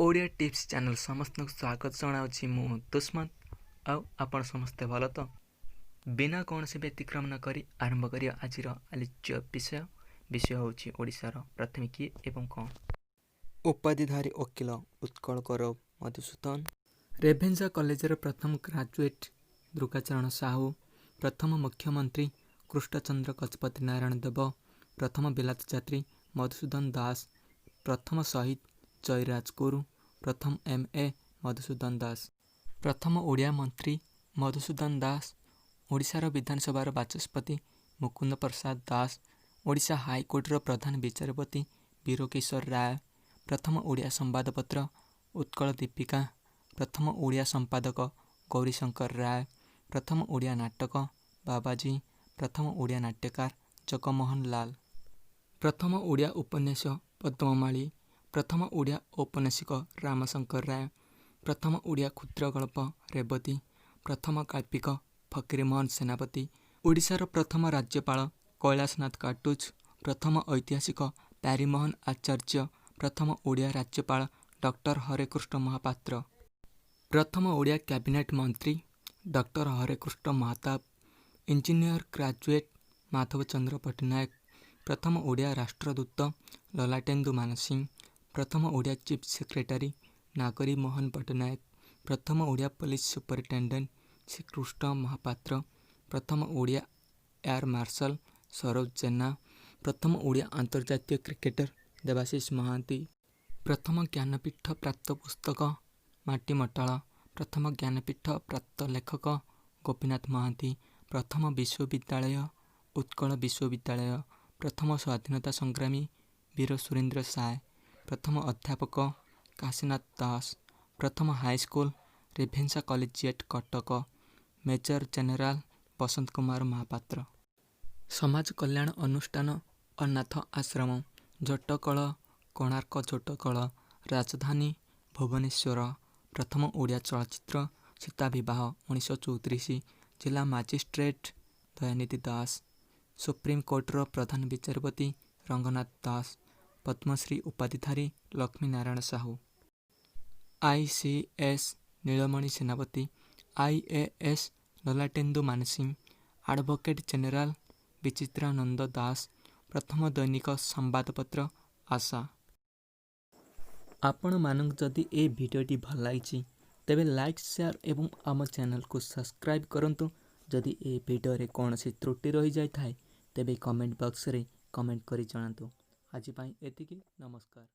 Odia tips channel समस्त को स्वागत जनाऊँगी मु दुष्मंत आपण समस्ते भल तो बिना कौन से व्यतिक्रम न करी आरंभ करिया आज आलोच्य विषय होची ओडिशार प्रथम किए एवं कौन। उपाधिधारी वकिल उत्कल गौरव मधुसूदन, रेभेन्सा कॉलेजर प्रथम ग्राजुएट दुर्गाचरण साहू, प्रथम मुख्यमंत्री कृष्णचंद्र गजपति नारायण देव, प्रथम बिलात यात्री मधुसूदन दास, प्रथम शहीद जयराज गुरु, प्रथम MA मधुसूदन दास, प्रथम ओडिया मंत्री मधुसूदन दास, ओडिशार विधानसभार बाचस्पति मुकुंद प्रसाद दास, ओडिशा हाईकोर्टर प्रधान विचारपति वीरकिशोर राय, प्रथम ओडिया संवादपत्र उत्कल दीपिका, प्रथम ओडिया संपादक गौरीशंकर राय, प्रथम ओडिया नाटक बाबाजी, प्रथम ओडिया नाट्यकार जगमोहन लाल, प्रथम ओडिया उपन्यास पद्ममाली, प्रथम ओडिया औपन्यासिक रामशंकर राय, प्रथम ओडिया क्षुद्र गल्प रेवती, प्रथम काल्पिक फकीरमोहन सेनापति, ओडिशार प्रथम राज्यपाल कैलाशनाथ काटुच, प्रथम ऐतिहासिक प्यारीमोहन आचार्य, प्रथम ओडिया राज्यपाल डॉक्टर हरेकृष्ण महापात्र, प्रथम ओडिया कैबिनेट मंत्री doctor Harekrishna Mahtab, engineer graduate Madhavchandra Pattanaik, प्रथम ओडिया राष्ट्रदूत ललाटेन्दु मानसिंह, प्रथम ओडिया चीफ सेक्रेटरी नागरी मोहन पट्टनायक, प्रथम ओडिया पुलिस सुपरिटेंडेंट श्रीकृष्ण महापात्र, प्रथम ओडिया एयर मार्शल सरोज जेना, प्रथम ओडिया अंतर्जातीय क्रिकेटर देवाशीष महांती, प्रथम ज्ञानपीठ प्राप्त पुस्तक माटी मटाल, प्रथम ज्ञानपीठ प्राप्त लेखक गोपीनाथ महांती, प्रथम विश्वविद्यालय उत्कल विश्वविद्यालय, प्रथम स्वाधीनता संग्रामी वीर सुरेंद्र साय, प्रथम अध्यापक काशीनाथ दास, प्रथम high school Ravenshaw collegiate Cuttack, major general Basant Kumar Mahapatra, समाज कल्याण अनुष्ठान अनाथ आश्रम जटकल कोणार्क जटकल राजधानी भुवनेश्वर, प्रथम ओडिया चलचित्र सीता विवाह 1934, जिला मजिस्ट्रेट दयानिधि दास, सुप्रीम कोर्टर प्रधान विचारपति रंगनाथ दास, पद्मश्री उपाधिधारी लक्ष्मी नारायण साहू, ICS नीलमणि सेनापति, IAS ललाटेन्दु Mansingh, advocate general Bichitrananda दास, प्रथम दैनिक संवादपत्र आशा। आपण मानक जदि ए भिडियोटी भल लगी तेबे लाइक शेयर एवं आम चैनल को सब्सक्राइब करंतु। जदि ए भिडियो रे कौन सी त्रुटि रही जाय थाए तेबे कमेंट बॉक्स रे कमेंट करी जणातु। आज पाई एतिकी, नमस्कार।